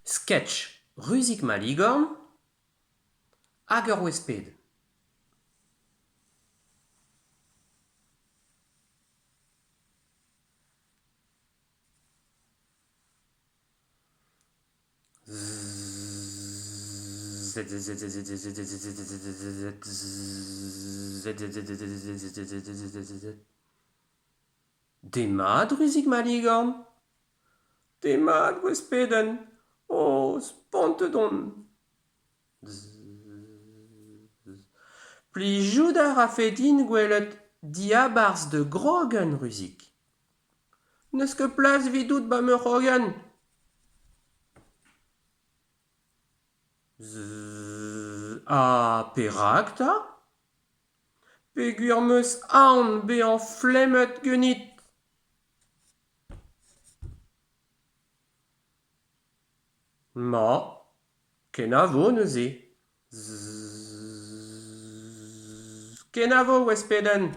Sketch Ruzig maligorn hag ur wesped. Demad Ruzig maligorn. Demad wespedenn. Oh, spantedon. Plijout a fait din gwelet diabars de grogan Ruzig. Neus ket plas vidout ba me rogan. Perak ta? Pegur meus aon be an flemmet genit. Ma, ken a vo neuze. Ken a vo wespedenn.